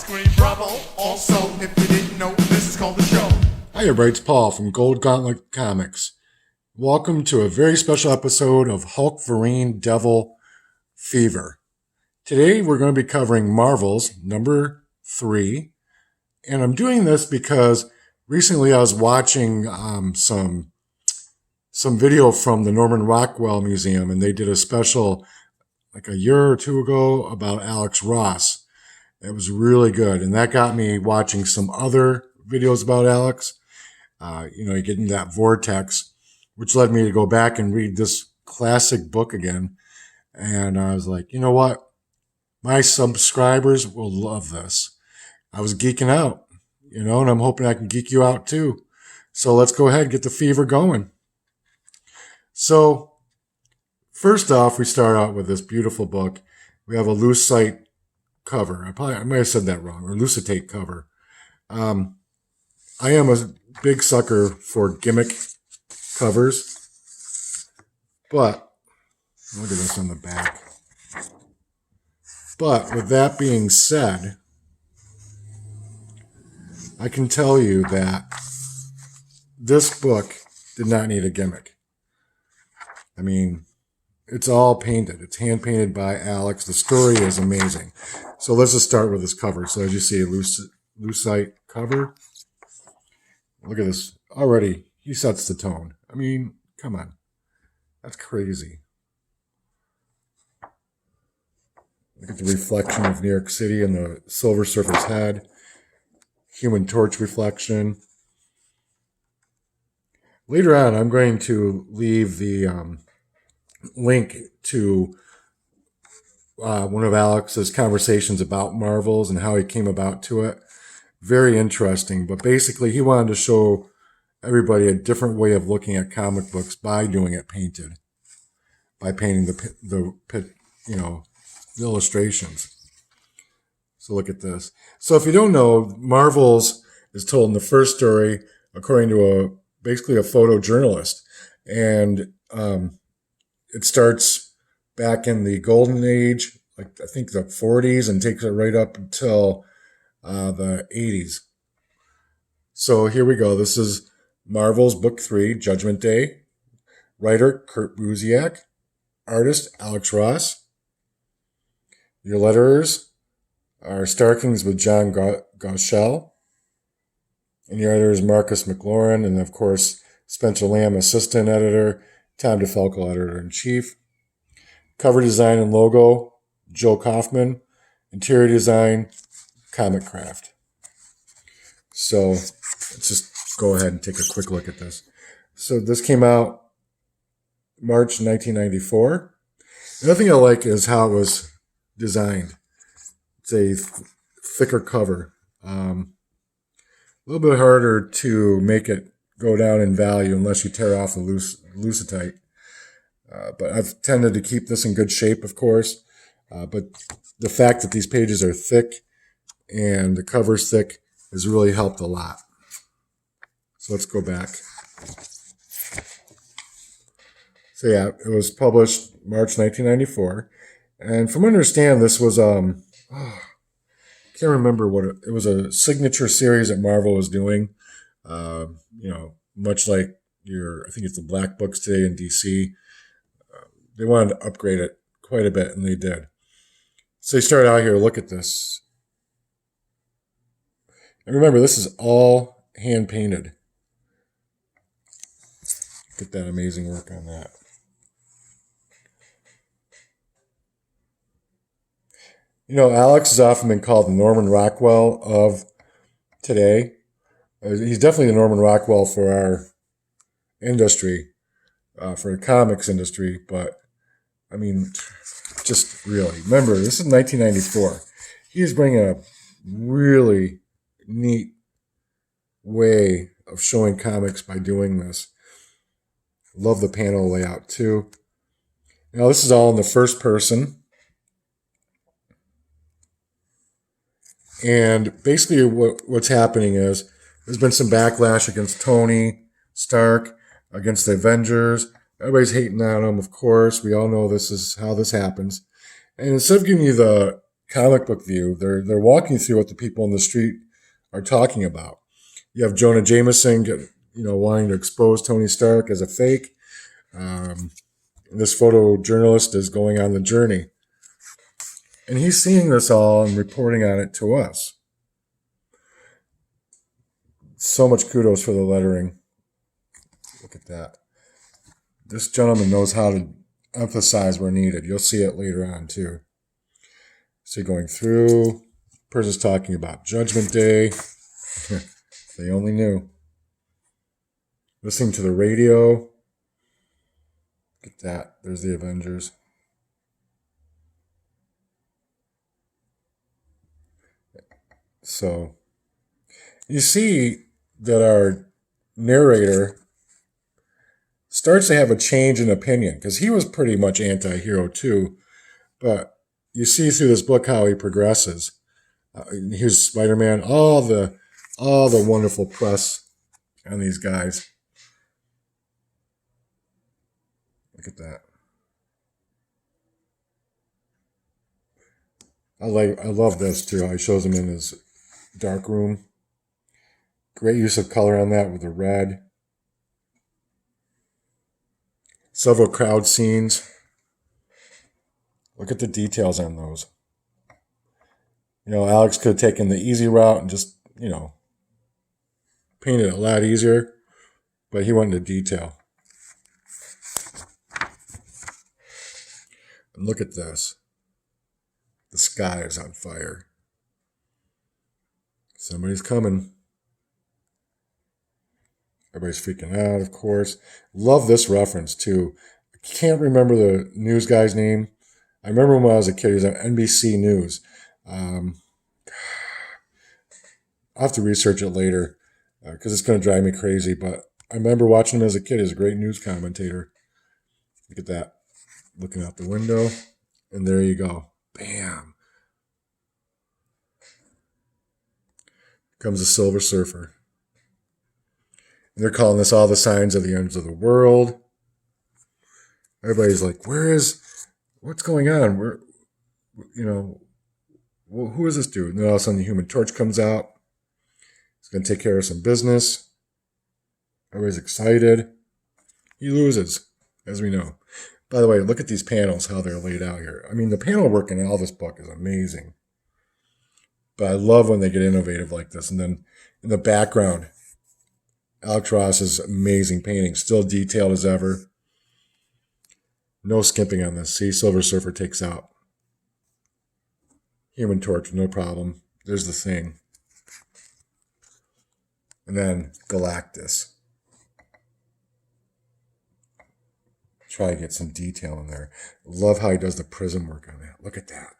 scream bravo. Also, if you didn't know, this is called the show. Hi everybody, it's Paul from Gauntlet Comix. Welcome to a very special episode of Hulkverine Devil Fever. Today we're going to be covering Marvel's number 3. And I'm doing this because recently I was watching some video from the Norman Rockwell Museum, and they did a special like a year or two ago about Alex Ross. It was really good, and that got me watching some other videos about Alex. You get in that vortex, which led me to go back and read this classic book again. And I was like, you know what? My subscribers will love this. I was geeking out, and I'm hoping I can geek you out too. So let's go ahead and get the fever going. So first off, we start out with this beautiful book. We have a lucite cover. I might have said that wrong, or lucitate cover. I am a big sucker for gimmick covers, but look at this on the back. But with that being said, I can tell you that this book did not need a gimmick. I mean, it's all painted. It's hand painted by Alex. The story is amazing. So let's just start with this cover. So as you see, a lucite cover. Look at this. Already, he sets the tone. I mean, come on. That's crazy. Look at the reflection of New York City and the Silver Surfer's head. Human Torch reflection. Later on, I'm going to leave the link to one of Alex's conversations about Marvels and how he came about to it. Very interesting, but basically he wanted to show everybody a different way of looking at comic books by doing it painted, by painting the illustrations. So look at this. So if you don't know, Marvels is told in the first story according to basically a photojournalist, and it starts back in the golden age, like I think the 40s, and takes it right up until the 80s. So here we go. This is Marvel's Book 3, Judgment Day. Writer, Kurt Busiek. Artist, Alex Ross. Your letterers are Starkings with John Gauchel. And your editor is Marcus McLaurin. And of course, Spencer Lamb, assistant editor. Tom DeFalco, editor-in-chief. Cover design and logo, Joe Kaufman. Interior design, Comic Craft. So let's just go ahead and take a quick look at this. So this came out March 1994. Another thing I like is how it was designed. It's a thicker cover. A little bit harder to make it go down in value unless you tear off the lucitite. But I've tended to keep this in good shape, of course. But the fact that these pages are thick and the cover's thick has really helped a lot. So let's go back. So yeah, it was published March 1994. And from what I understand, this was, I can't remember what it was, a signature series that Marvel was doing. Much like I think it's the Black Books today in DC. They wanted to upgrade it quite a bit, and they did. So you start out here, look at this. And remember, this is all hand painted. Get that amazing work on that. Alex has often been called the Norman Rockwell of today. He's definitely the Norman Rockwell for our industry, for the comics industry. But, I mean, just really. Remember, this is 1994. He's bringing a really neat way of showing comics by doing this. Love the panel layout, too. Now, this is all in the first person. And basically what's happening is there's been some backlash against Tony Stark, against the Avengers. Everybody's hating on him, of course. We all know this is how this happens. And instead of giving you the comic book view. They're walking through what the people in the street are talking about. You have Jonah Jameson, wanting to expose Tony Stark as a fake. This photojournalist is going on the journey, and he's seeing this all and reporting on it to us. So much kudos for the lettering. Look at that. This gentleman knows how to emphasize where needed. You'll see it later on too. So going through, person's talking about Judgment Day. They only knew. Listening to the radio. Look at that. There's the Avengers. So you see that our narrator starts to have a change in opinion, because he was pretty much anti-hero too. But you see through this book how he progresses. Here's Spider-Man, all the wonderful press on these guys. Look at that. I love this too. How he shows him in his dark room. Great use of color on that with the red. Several crowd scenes. Look at the details on those. Alex could have taken the easy route and just, painted it a lot easier, but he went into detail. And look at this. The sky is on fire. Somebody's coming. Everybody's freaking out, of course. Love this reference, too. I can't remember the news guy's name. I remember when I was a kid, he was on NBC News. I'll have to research it later because it's going to drive me crazy. But I remember watching him as a kid. He's a great news commentator. Look at that. Looking out the window. And there you go. Bam. Comes the Silver Surfer. And they're calling this all the signs of the ends of the world. Everybody's like, what's going on? Who is this dude? And then all of a sudden the Human Torch comes out. He's going to take care of some business. Everybody's excited. He loses, as we know. By the way, look at these panels, how they're laid out here. I mean, the panel work in all this book is amazing. But I love when they get innovative like this. And then in the background, Alex Ross's amazing painting, still detailed as ever. No skimping on this. See, Silver Surfer takes out Human Torch, no problem. There's the Thing. And then Galactus. Try to get some detail in there. Love how he does the prism work on that. Look at that.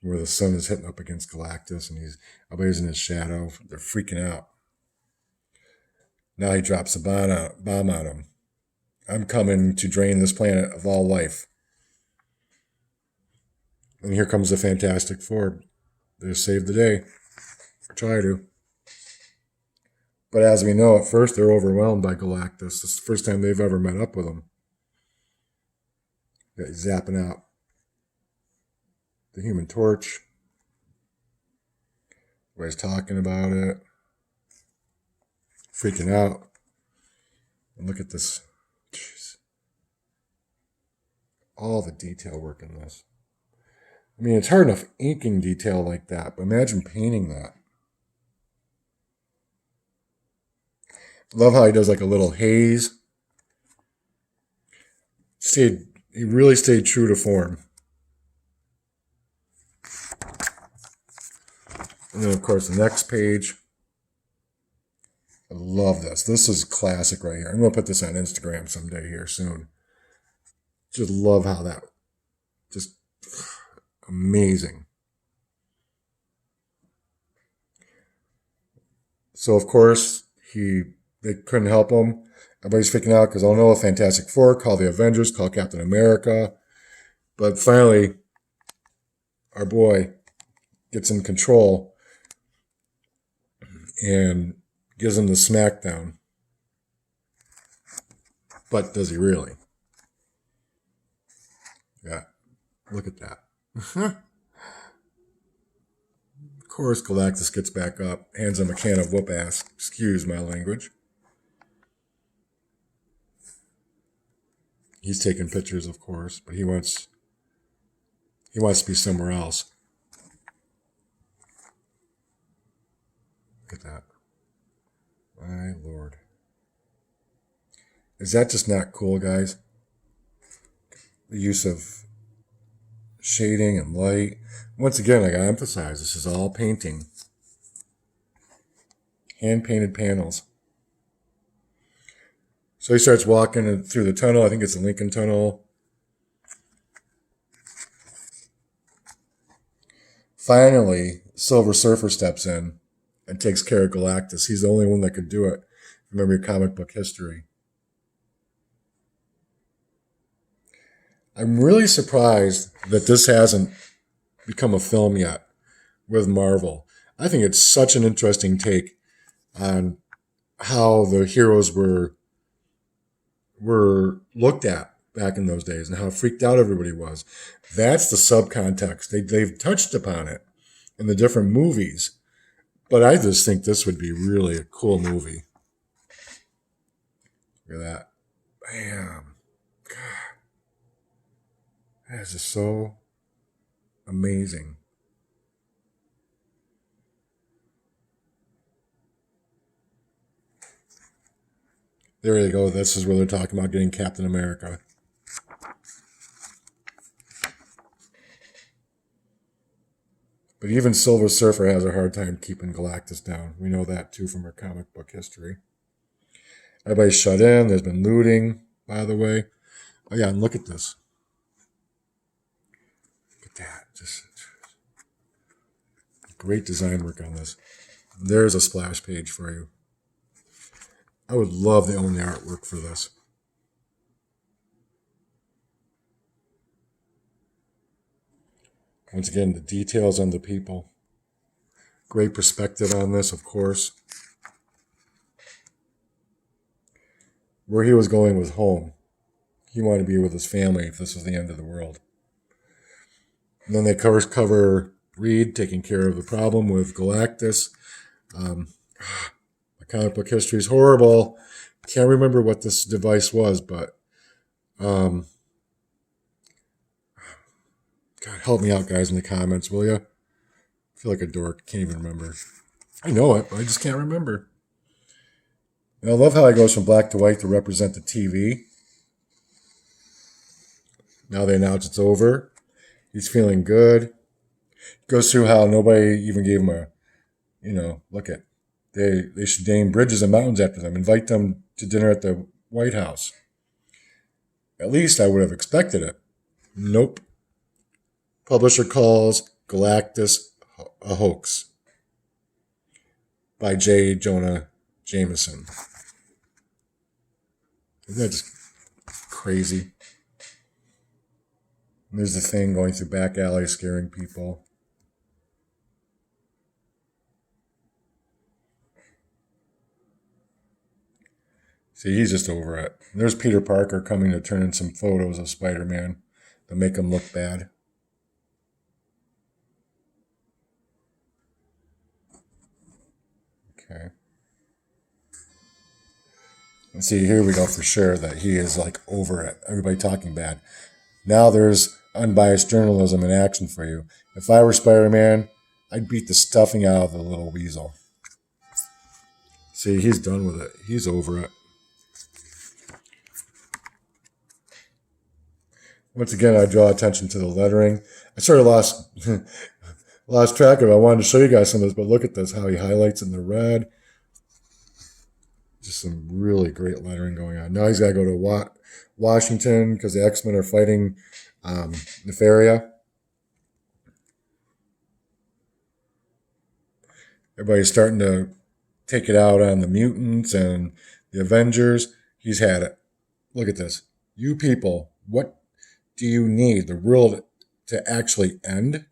Where the sun is hitting up against Galactus and everybody's in his shadow. They're freaking out. Now he drops a bomb on him. I'm coming to drain this planet of all life. And here comes the Fantastic Four. They save the day. Or try to. But as we know, at first they're overwhelmed by Galactus. This is the first time they've ever met up with him. Yeah, he's zapping out the Human Torch. Everybody's talking about it. Freaking out. And look at this. Jeez. All the detail work in this. I mean, it's hard enough inking detail like that, but imagine painting that. Love how he does like a little haze. He really stayed true to form. And then, of course, the next page. I love this. This is classic right here. I'm going to put this on Instagram someday here soon. Just love how that, just amazing. So, of course, they couldn't help him. Everybody's freaking out because, oh no, Fantastic Four, call the Avengers, call Captain America. But finally, our boy gets in control and gives him the smackdown. But does he really? Yeah, look at that. course, Galactus gets back up, hands him a can of whoop ass. Excuse my language. He's taking pictures, of course, but he wants to be somewhere else. Look at that. My Lord. Is that just not cool, guys? The use of shading and light. Once again, I gotta emphasize, this is all painting. Hand-painted panels. So he starts walking through the tunnel. I think it's the Lincoln Tunnel. Finally, Silver Surfer steps in and takes care of Galactus. He's the only one that could do it. Remember your comic book history. I'm really surprised that this hasn't become a film yet with Marvel. I think it's such an interesting take on how the heroes were looked at back in those days and how freaked out everybody was. That's the subcontext. They've touched upon it in the different movies, but I just think this would be really a cool movie. Look at that. Bam. God. That is just so amazing. There you go. This is where they're talking about getting Captain America. But even Silver Surfer has a hard time keeping Galactus down. We know that too from our comic book history. Everybody's shut in. There's been looting, by the way. Oh yeah, and look at this. Look at that. Just great design work on this. There's a splash page for you. I would love to own the artwork for this. Once again, the details on the people. Great perspective on this, of course. Where he was going was home. He wanted to be with his family if this was the end of the world. And then they cover Reed taking care of the problem with Galactus. My comic book history is horrible. Can't remember what this device was, but God, help me out, guys, in the comments, will you? I feel like a dork. Can't even remember. I know it, but I just can't remember. And I love how he goes from black to white to represent the TV. Now they announce it's over. He's feeling good. Goes through how nobody even gave him a, look at. They should name bridges and mountains after them. Invite them to dinner at the White House. At least I would have expected it. Nope. Publisher calls Galactus a hoax by J. Jonah Jameson. Isn't that just crazy? And there's the thing going through back alleys scaring people. See, he's just over it. There's Peter Parker coming to turn in some photos of Spider-Man to make him look bad. Okay. And see, here we go for sure that he is like over it. Everybody talking bad. Now there's unbiased journalism in action for you. If I were Spider-Man, I'd beat the stuffing out of the little weasel. See, he's done with it. He's over it. Once again, I draw attention to the lettering. I sort of lost track of it. I wanted to show you guys some of this, but look at this, how he highlights in the red. Just some really great lettering going on. Now he's got to go to Washington because the X-Men are fighting Nefaria. Everybody's starting to take it out on the mutants and the Avengers. He's had it. Look at this. You people, what do you need the world to actually end?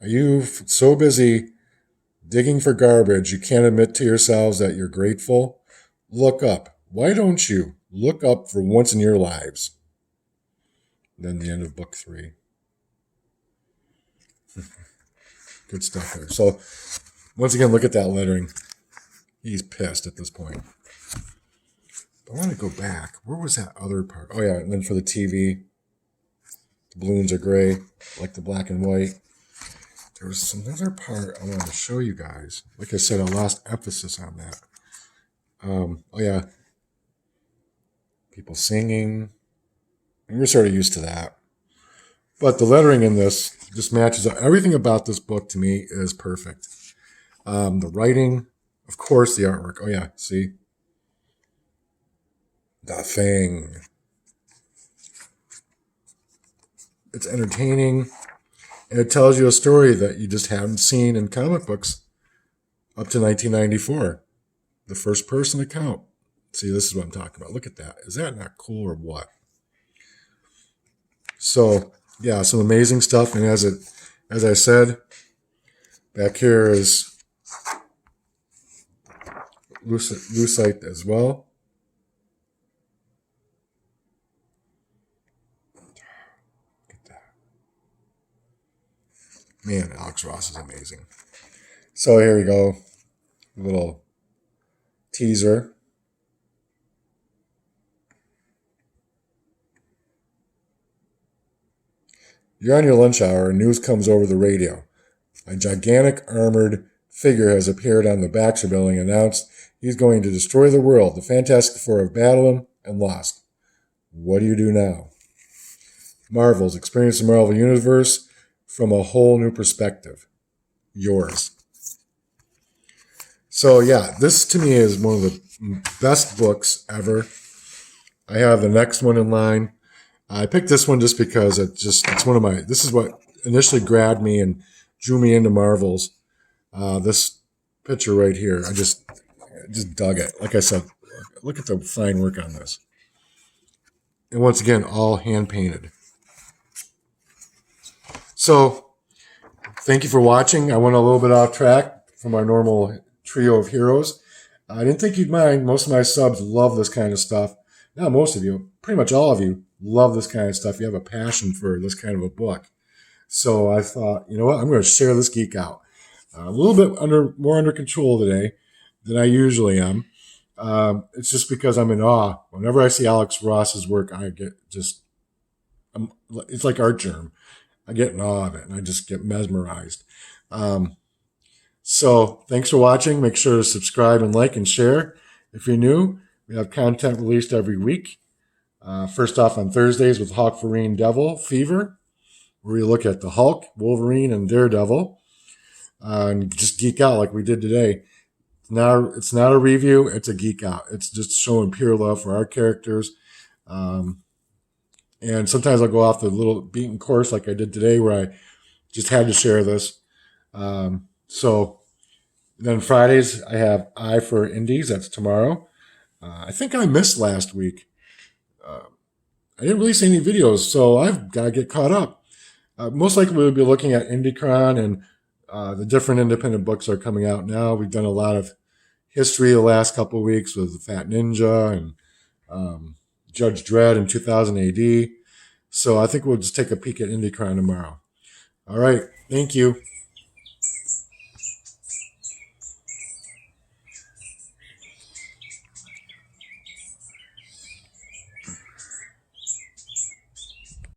Are you so busy digging for garbage you can't admit to yourselves that you're grateful? Look up. Why don't you look up for once in your lives? Then the end of book 3. Good stuff there. So once again, look at that lettering. He's pissed at this point. I want to go back. Where was that other part? Oh, yeah. And then for the TV, the balloons are gray, like the black and white. There was some other part I wanted to show you guys. Like I said, I lost emphasis on that. Oh, yeah. People singing. And we're sort of used to that. But the lettering in this just matches up. Everything about this book to me is perfect. The writing, of course, the artwork. Oh, yeah. See? The Thing. It's entertaining, and it tells you a story that you just haven't seen in comic books up to 1994. The first person account. See, this is what I'm talking about. Look at that. Is that not cool or what? So, yeah, some amazing stuff. And as I said, back here is Lucite as well. Man, Alex Ross is amazing. So here we go. A little teaser. You're on your lunch hour and news comes over the radio. A gigantic armored figure has appeared on the Baxter building and announced he's going to destroy the world. The Fantastic Four have battled him and lost. What do you do now? Marvel's experience the Marvel Universe from a whole new perspective. Yours. So yeah, this to me is one of the best books ever. I have the next one in line. I picked this one just because it's one of my, this is what initially grabbed me and drew me into Marvels. This picture right here, I just dug it. Like I said, look at the fine work on this. And once again, all hand painted. So, thank you for watching. I went a little bit off track from our normal trio of heroes. I didn't think you'd mind. Most of my subs love this kind of stuff. Not most of you, pretty much all of you love this kind of stuff. You have a passion for this kind of a book. So I thought, you know what? I'm going to share this geek out. A little bit more under control today than I usually am. It's just because I'm in awe. Whenever I see Alex Ross's work, I get it's like art germ. I get in awe of it, and I just get mesmerized. So thanks for watching. Make sure to subscribe and like and share. If you're new, we have content released every week. First off on Thursdays with Hulkverine Devil Fever, where we look at the Hulk, Wolverine, and Daredevil, and just geek out like we did today. Now it's not a review; it's a geek out. It's just showing pure love for our characters. And sometimes I'll go off the little beaten course like I did today, where I just had to share this. So then Fridays I have Eye for Indies. That's tomorrow. I think I missed last week. I didn't release any videos, so I've got to get caught up. Most likely we'll be looking at IndieCron and the different independent books that are coming out now. We've done a lot of history the last couple of weeks with the Fat Ninja and Judge Dredd in 2000 AD. So I think we'll just take a peek at IndieCron tomorrow. All right. Thank you.